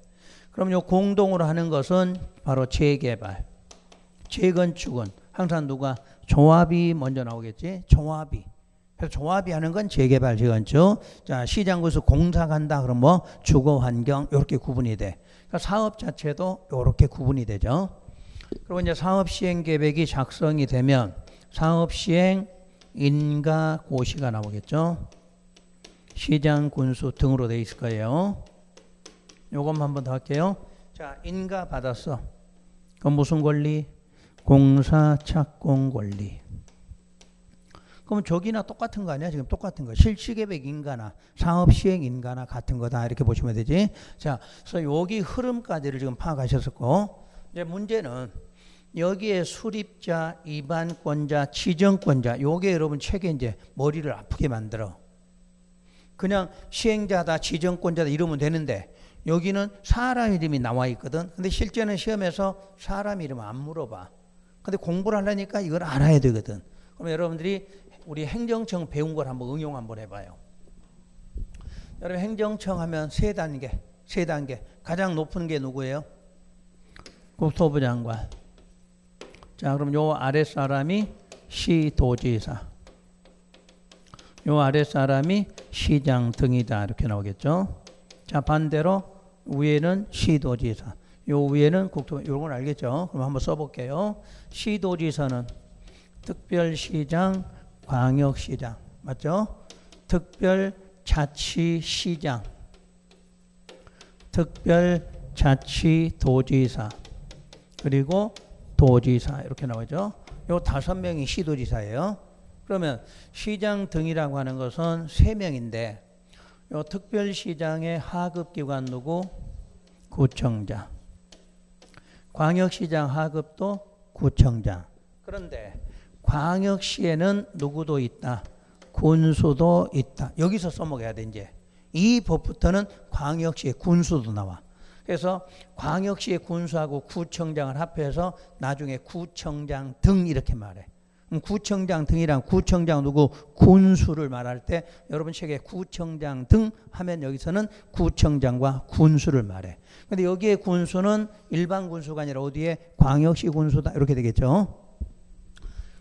그럼 요 공동으로 하는 것은 바로 재개발. 재건축은 항상 누가 조합이 먼저 나오겠지. 조합이. 그래서 조합이 하는 건 재개발, 재건축. 자, 시장구수 공사 간다. 그럼 뭐 주거환경 이렇게 구분이 돼. 그러니까 사업 자체도 이렇게 구분이 되죠. 그리고 이제 사업시행계획이 작성이 되면 사업시행 인가고시가 나오겠죠. 시장, 군수 등으로 돼 있을 거예요. 요것만 한 번 더 할게요. 자, 인가 받았어. 그럼 무슨 권리? 공사 착공 권리. 그럼 저기나 똑같은 거 아니야? 지금 똑같은 거. 실시계획 인가나 사업시행 인가나 같은 거다. 이렇게 보시면 되지. 자, 그래서 여기 흐름까지를 지금 파악하셨었고, 이제 문제는 여기에 수립자, 입안권자, 지정권자, 요게 여러분 책에 이제 머리를 아프게 만들어. 그냥 시행자다, 지정권자다 이러면 되는데, 여기는 사람 이름이 나와 있거든. 근데 실제는 시험에서 사람 이름 안 물어봐. 근데 공부를 하려니까 이걸 알아야 되거든. 그럼 여러분들이 우리 행정청 배운 걸 한번 응용 한번 해봐요. 여러분 행정청 하면 세 단계. 가장 높은 게 누구예요? 국토부 장관. 자, 그럼 요 아래 사람이 시도지사. 요 아래 사람이 시장 등이다. 이렇게 나오겠죠. 자, 반대로 위에는 시도지사. 요 위에는 국토부. 요런 건 알겠죠? 그럼 한번 써볼게요. 시도지사는 특별시장, 광역시장. 맞죠? 특별자치시장, 특별자치도지사, 그리고 도지사 이렇게 나오죠. 요 5명이 시도지사예요. 그러면 시장 등이라고 하는 것은 3명인데 요 특별시장의 하급기관 누구? 구청장. 광역시장 하급도 구청장. 그런데 광역시에는 누구도 있다? 군수도 있다. 여기서 써먹어야 돼. 이제 이 법부터는 광역시의 군수도 나와. 그래서 광역시의 군수하고 구청장을 합해서 나중에 구청장 등 이렇게 말해. 구청장 등이랑 구청장 누구? 군수를 말할 때 여러분 책에 구청장 등 하면 여기서는 구청장과 군수를 말해. 근데 여기에 군수는 일반 군수가 아니라 어디에? 광역시 군수다. 이렇게 되겠죠.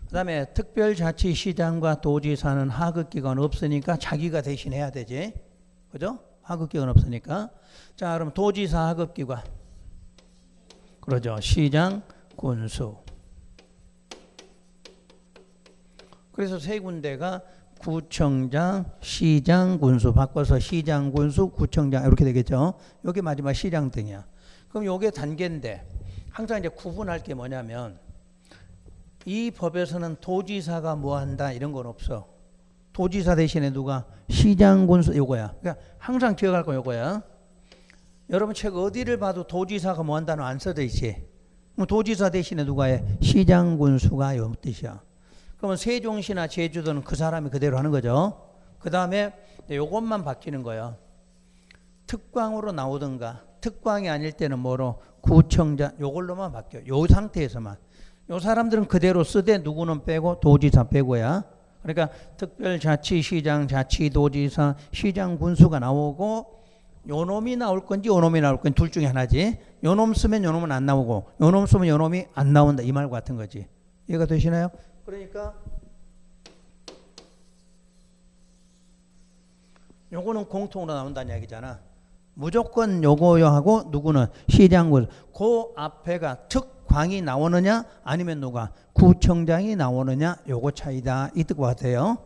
그 다음에 특별자치시장과 도지사는 하급기관 없으니까 자기가 대신해야 되지. 그죠? 하급기관 없으니까. 자, 그럼 도지사 하급기관. 그러죠. 시장, 군수. 그래서 세 군데가 구청장, 시장, 군수. 바꿔서 시장, 군수, 구청장 이렇게 되겠죠. 여기 마지막 시장 등이야. 그럼 요게 단계인데 항상 이제 구분할 게 뭐냐면 이 법에서는 도지사가 뭐 한다 이런 건 없어. 도지사 대신에 누가? 시장, 군수 요거야. 그러니까 항상 기억할 거 요거야. 여러분 책 어디를 봐도 도지사가 뭐 한다는 안 써져 있지. 그럼 도지사 대신에 누가 해? 시장, 군수가 요 뜻이야. 그러면 세종시나 제주도는 그 사람이 그대로 하는 거죠. 그 다음에 요것만 바뀌는 거예요. 특광으로 나오든가 특광이 아닐 때는 뭐로? 구청장 요걸로만 바뀌어. 요 상태에서만. 요 사람들은 그대로 쓰되 누구는 빼고 도지사 빼고야. 그러니까 특별자치시장, 자치도지사, 시장, 군수가 나오고 요 놈이 나올 건지 요 놈이 나올 건지 둘 중에 하나지. 요 놈 쓰면 요 놈은 안 나오고 요 놈 쓰면 요 놈이 안 나온다. 이 말 같은 거지. 이해가 되시나요? 그러니까 요거는 공통으로 나온다는 얘기잖아. 무조건 요거요 하고 누구는 시장군. 그 앞에가 특광이 나오느냐 아니면 누가 구청장이 나오느냐 요거 차이다. 이 뜻 같아요.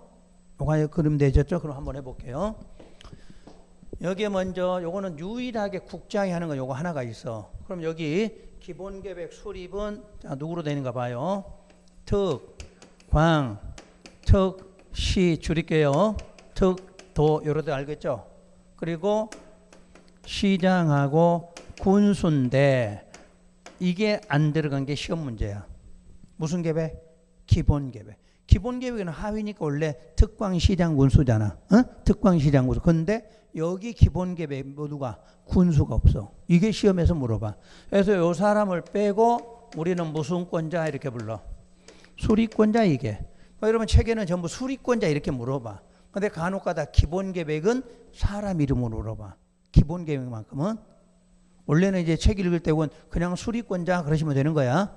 요거 그림 되셨죠? 그럼 한번 해볼게요. 여기에 먼저 요거는 유일하게 국장이 하는 거 요거 하나가 있어. 그럼 여기 기본계획 수립은 자, 누구로 되는가 봐요. 특, 광, 특, 시 줄일게요. 특, 도 요렇게 알겠죠? 그리고 시장하고 군수인데 이게 안 들어간 게 시험 문제야. 무슨 계획? 기본계획. 기본계획은 하위니까 원래 특광시장 군수잖아. 어? 특광시장 군수. 근데 여기 기본계획 모두가 군수가 없어. 이게 시험에서 물어봐. 그래서 요 사람을 빼고 우리는 무슨 권자 이렇게 불러? 수리권자 이게. 여러분 책에는 전부 수리권자 이렇게 물어봐. 근데 간혹가다 기본 계획은 사람 이름으로 물어봐. 기본 계획만큼은. 원래는 이제 책 읽을 때는 그냥 수리권자 그러시면 되는 거야.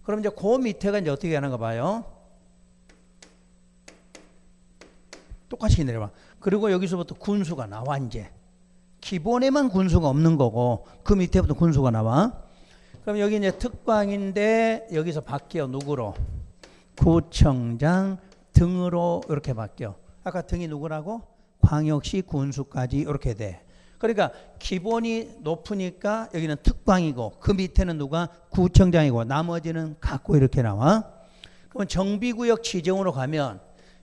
그럼 이제 그 밑에가 이제 어떻게 하는가 봐요. 똑같이 내려봐. 그리고 여기서부터 군수가 나와 이제. 기본에만 군수가 없는 거고 그 밑에부터 군수가 나와. 그럼 여기 이제 특광인데 여기서 바뀌어 누구로? 구청장 등으로 이렇게 바뀌어. 아까 등이 누구라고? 광역시 군수까지 이렇게 돼. 그러니까 기본이 높으니까 여기는 특광이고 그 밑에는 누가? 구청장이고 나머지는 같고 이렇게 나와. 그럼 정비구역 지정으로 가면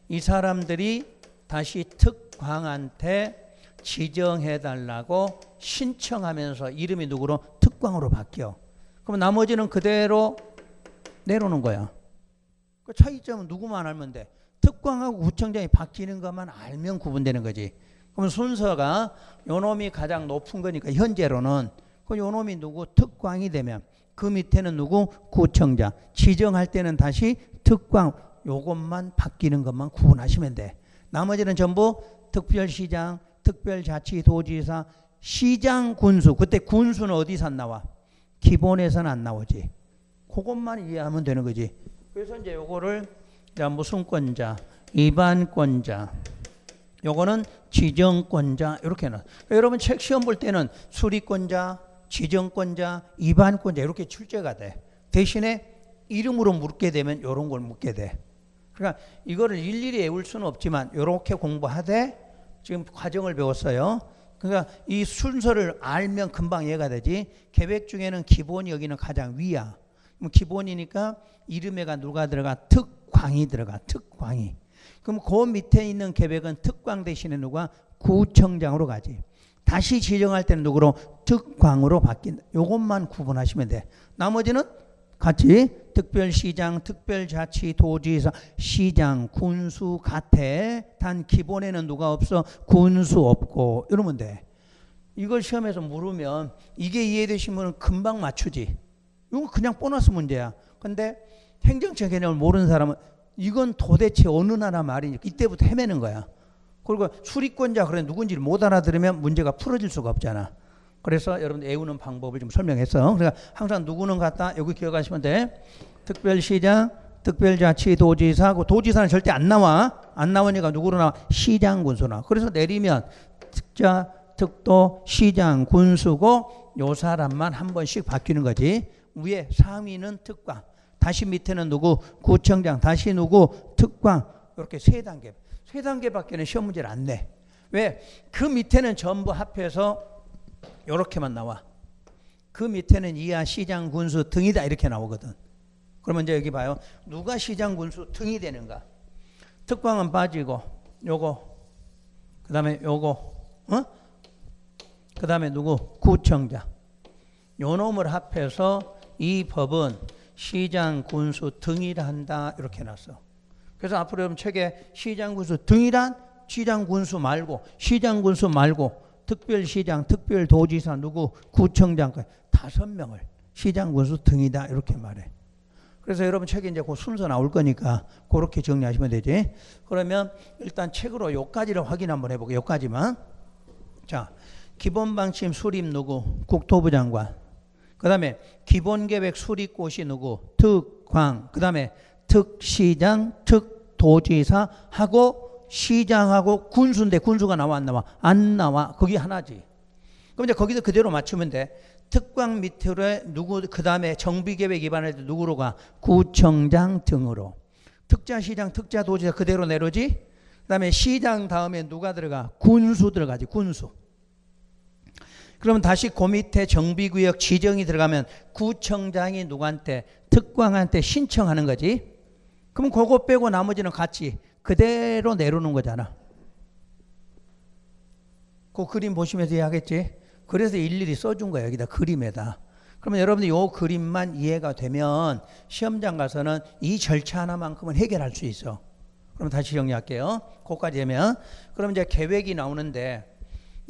이 사람들이 다시 특광한테 지정해달라고 신청하면서 이름이 누구로? 특광으로 바뀌어. 그럼 나머지는 그대로 내려오는 거야. 그 차이점은 누구만 알면 돼. 특광하고 구청장이 바뀌는 것만 알면 구분되는 거지. 그럼 순서가 요놈이 가장 높은 거니까 현재로는 그 요놈이 누구? 특광이 되면 그 밑에는 누구? 구청장. 지정할 때는 다시 특광. 요것만 바뀌는 것만 구분하시면 돼. 나머지는 전부 특별시장, 특별자치도지사, 시장, 군수. 그때 군수는 어디서 안 나와? 기본에서는 안 나오지. 그것만 이해하면 되는 거지. 그래서 이제 요거를 무슨 권자, 입안권자, 요거는 지정권자 이렇게 나. 여러분 책 시험 볼 때는 수리권자, 지정권자, 입안권자 이렇게 출제가 돼. 대신에 이름으로 묻게 되면 요런 걸 묻게 돼. 그러니까 이거를 일일이 외울 수는 없지만 요렇게 공부하되 지금 과정을 배웠어요. 그러니까 이 순서를 알면 금방 이해가 되지. 계획 중에는 기본이 여기는 가장 위야. 그럼 기본이니까 이름에가 누가 들어가? 특광이 들어가. 특광이. 그럼 그 밑에 있는 계획은 특광 대신에 누가? 구청장으로 가지. 다시 지정할 때는 누구로? 특광으로 바뀐다. 요것만 구분하시면 돼. 나머지는 같이 특별시장, 특별자치도지사, 시장, 군수 같아. 단 기본에는 누가 없어? 군수 없고 이러면 돼. 이걸 시험에서 물으면 이게 이해되시면 금방 맞추지. 이건 그냥 보너스 문제야. 근데 행정처 개념을 모르는 사람은 이건 도대체 어느 나라 말이니까 이때부터 헤매는 거야. 그리고 수리권자 그래 누군지를 못 알아들으면 문제가 풀어질 수가 없잖아. 그래서 여러분 외우는 방법을 좀 설명했어. 그러니까 항상 누구는 같다. 여기 기억하시면 돼. 특별시장, 특별자치도지사, 도지사는 절대 안 나와. 안 나오니까 누구로 나와? 시장, 군수나. 그래서 내리면 특자, 특도, 시장, 군수고 요 사람만 한 번씩 바뀌는 거지. 위에 상위는 특광, 다시 밑에는 누구? 구청장, 다시 누구? 특광. 이렇게 세 단계. 세 단계밖에는 시험 문제를 안 내. 왜? 그 밑에는 전부 합해서 이렇게만 나와. 그 밑에는 이하, 시장, 군수 등이다 이렇게 나오거든. 그러면 이제 여기 봐요. 누가 시장, 군수 등이 되는가? 특광은 빠지고 요거 그 다음에 요거 그 다음에 누구? 구청장. 요 놈을 합해서 이 법은 시장, 군수 등이라 한다 이렇게 놨어. 그래서 앞으로 여러분 책에 시장, 군수 등이란 시장, 군수 말고 시장, 군수 말고 특별시장, 특별도지사 누구? 구청장까지 5명을 시장, 군수 등이다 이렇게 말해. 그래서 여러분 책에 이제 그 순서 나올 거니까 그렇게 정리하시면 되지. 그러면 일단 책으로 요까지를 확인 한번 해보고 요까지만. 자, 기본방침 수립 누구? 국토부 장관. 그 다음에 기본계획 수립고시 누구? 특광. 그 다음에 특시장, 특도지사 하고 시장하고 군수인데 군수가 나와 안 나와? 안 나와. 거기 하나지. 그럼 이제 거기서 그대로 맞추면 돼. 특광 밑으로 누구? 그 다음에 정비계획 위반할 때 누구로 가? 구청장 등으로. 특자시장, 특자도지사 그대로 내려오지. 그 다음에 시장 다음에 누가 들어가? 군수 들어가지. 군수. 그러면 다시 그 밑에 정비구역 지정이 들어가면 구청장이 누구한테? 특광한테 신청하는 거지. 그럼 그거 빼고 나머지는 같이 그대로 내려오는 거잖아. 그 그림 보시면서 이해하겠지? 그래서 일일이 써준 거야. 여기다 그림에다. 그러면 여러분들 이 그림만 이해가 되면 시험장 가서는 이 절차 하나만큼은 해결할 수 있어. 그럼 다시 정리할게요. 거기까지 되면. 그럼 이제 계획이 나오는데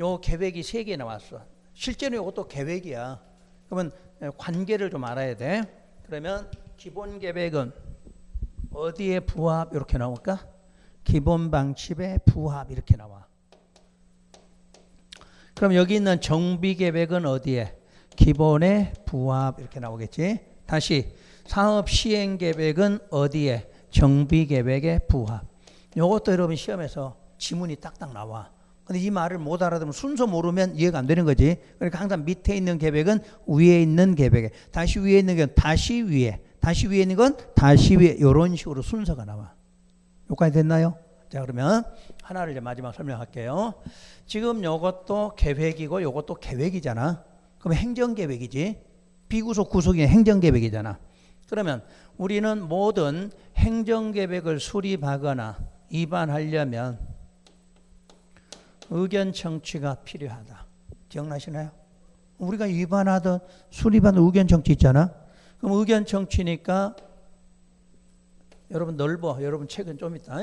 요 계획이 3개 나왔어. 실제로 이것도 계획이야. 그러면 관계를 좀 알아야 돼. 그러면 기본 계획은 어디에 부합 이렇게 나올까? 기본 방침에 부합 이렇게 나와. 그럼 여기 있는 정비 계획은 어디에? 기본에 부합 이렇게 나오겠지. 다시 사업 시행 계획은 어디에? 정비 계획에 부합. 이것도 여러분 시험에서 지문이 딱딱 나와. 근데 이 말을 못 알아들으면 순서 모르면 이해가 안 되는 거지. 그러니까 항상 밑에 있는 계획은 위에 있는 계획에, 다시 위에 있는 건 다시 위에, 다시 위에 있는 건 다시 위에, 이런 식으로 순서가 나와. 여기까지 됐나요? 자, 그러면 하나를 이제 마지막 설명할게요. 지금 요것도 계획이고 요것도 계획이잖아. 그럼 행정계획이지. 비구속 구속이 행정계획이잖아. 그러면 우리는 모든 행정계획을 수립하거나 위반하려면 의견 청취가 필요하다. 기억나시나요? 우리가 위반하든 수립하든 의견 청취 있잖아. 그럼 의견 청취니까 여러분 넓어. 여러분 책은 좀 있다.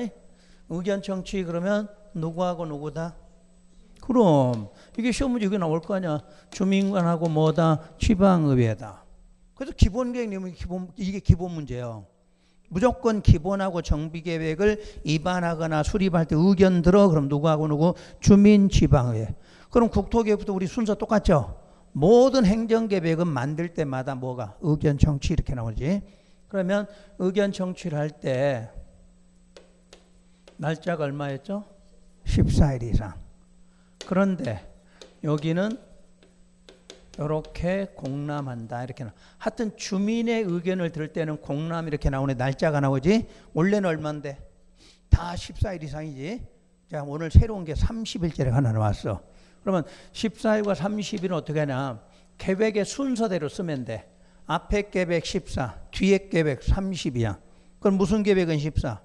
의견 청취 그러면 누구하고 누구다? 그럼 이게 시험 문제 이게 나올 거 아니야. 주민관하고 뭐다? 지방의회다. 그래서 기본계획이면 이게 기본 문제예요. 무조건 기본하고 정비계획을 위반하거나 수립할 때 의견 들어. 그럼 누구하고 누구? 주민지방의회. 그럼 국토계획부터 우리 순서 똑같죠? 모든 행정계획은 만들 때마다 뭐가? 의견 청취 이렇게 나오지. 그러면 의견 청취를 할 때 날짜가 얼마였죠? 14일 이상. 그런데 여기는 이렇게 공람한다 이렇게 나. 하여튼 주민의 의견을 들을 때는 공람 이렇게 나오네. 날짜가 나오지. 원래는 얼마인데? 다 14일 이상이지. 자, 오늘 새로운 게 30일째가 하나 나왔어. 그러면 14일과 30일은 어떻게 하냐? 계획의 순서대로 쓰면 돼. 앞에 계획 14, 뒤에 계획 30이야. 그럼 무슨 계획은 14?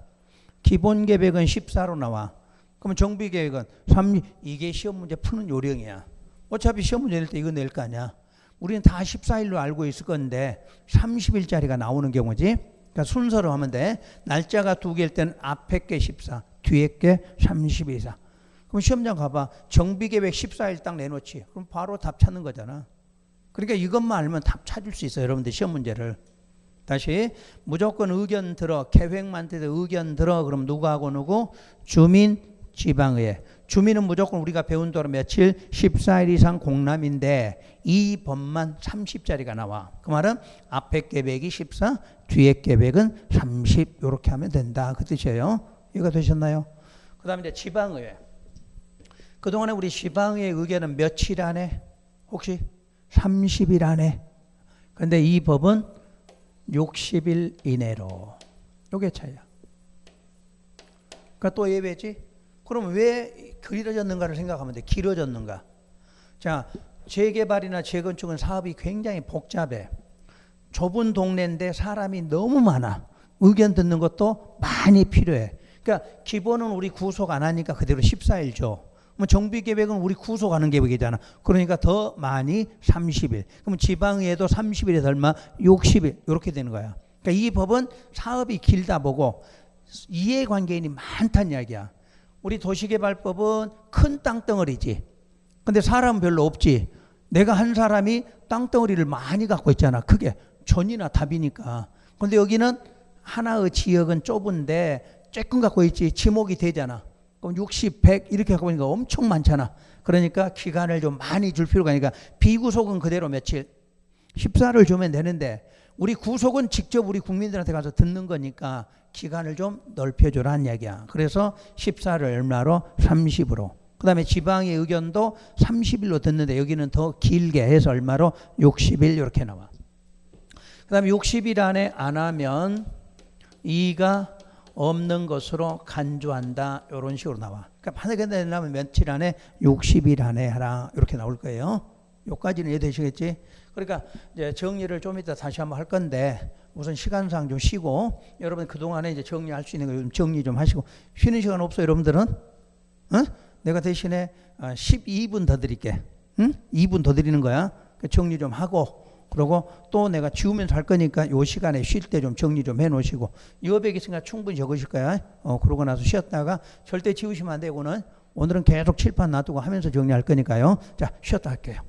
기본 계획은 14로 나와. 그러면 정비 계획은 30. 이게 시험 문제 푸는 요령이야. 어차피 시험 문제 낼 때 이거 낼 거 아니야. 우리는 다 14일로 알고 있을 건데 30일짜리가 나오는 경우지. 그러니까 순서로 하면 돼. 날짜가 두 개일 때는 앞에 게 14, 뒤에 게 30일 이상. 그럼 시험장 가봐. 정비계획 14일 딱 내놓지. 그럼 바로 답 찾는 거잖아. 그러니까 이것만 알면 답 찾을 수 있어요. 여러분들 시험 문제를. 다시 무조건 의견 들어. 계획 만들 때 의견 들어. 그럼 누구하고 누구? 주민, 지방의회. 주민은 무조건 우리가 배운 대로 며칠? 14일 이상 공람인데 이 법만 30짜리가 나와. 그 말은 앞에 계획이 14, 뒤에 계획은 30 이렇게 하면 된다. 그 뜻이에요. 이해가 되셨나요? 그 다음에 이제 지방의회. 그동안에 우리 지방의회 의견은 며칠 안에? 혹시? 30일 안에. 근데 이 법은 60일 이내로. 요게 차이야. 그러니까 또 예외지? 그럼 왜 길어졌는가를 생각하면 돼. 길어졌는가. 자, 재개발이나 재건축은 사업이 굉장히 복잡해. 좁은 동네인데 사람이 너무 많아. 의견 듣는 것도 많이 필요해. 그러니까 기본은 우리 구속 안 하니까 그대로 14일 줘. 뭐 정비계획은 우리 구속하는 계획이잖아. 그러니까 더 많이 30일. 그럼 지방의회도 30일에서 얼마? 60일. 이렇게 되는 거야. 그러니까 이 법은 사업이 길다 보고 이해관계인이 많다는 이야기야. 우리 도시개발법은 큰 땅덩어리지. 근데 사람은 별로 없지. 내가 한 사람이 땅덩어리를 많이 갖고 있잖아. 크게. 전이나 답이니까. 근데 여기는 하나의 지역은 좁은데 조금 갖고 있지. 지목이 되잖아. 그럼 60, 100 이렇게 갖고 있으니까 엄청 많잖아. 그러니까 기간을 좀 많이 줄 필요가 있으니까 비구속은 그대로 며칠? 14를 주면 되는데 우리 구속은 직접 우리 국민들한테 가서 듣는 거니까 기간을 좀 넓혀주라는 이야기야. 그래서 14를 얼마로? 30으로. 그 다음에 지방의 의견도 30일로 듣는데 여기는 더 길게 해서 얼마로? 60일 이렇게 나와. 그 다음에 60일 안에 안 하면 이의가 없는 것으로 간주한다. 이런 식으로 나와. 그러니까 만약에 내려면 며칠 안에? 60일 안에 하라. 이렇게 나올 거예요. 여기까지는 이해되시겠지? 그러니까 이제 정리를 좀 이따 다시 한번 할 건데 우선 시간상 좀 쉬고 여러분 그동안에 이제 정리할 수 있는 거 좀 정리 좀 하시고 쉬는 시간 없어요, 여러분들은? 어? 내가 대신에 12분 더 드릴게. 응? 2분 더 드리는 거야. 정리 좀 하고 그리고 또 내가 지우면서 할 거니까 요 시간에 쉴 때 좀 정리 좀 해 놓으시고 여백이 있으니까 충분히 적으실 거야. 그러고 나서 쉬었다가 절대 지우시면 안 되고는 오늘은 계속 칠판 놔두고 하면서 정리할 거니까요. 자, 쉬었다 할게요.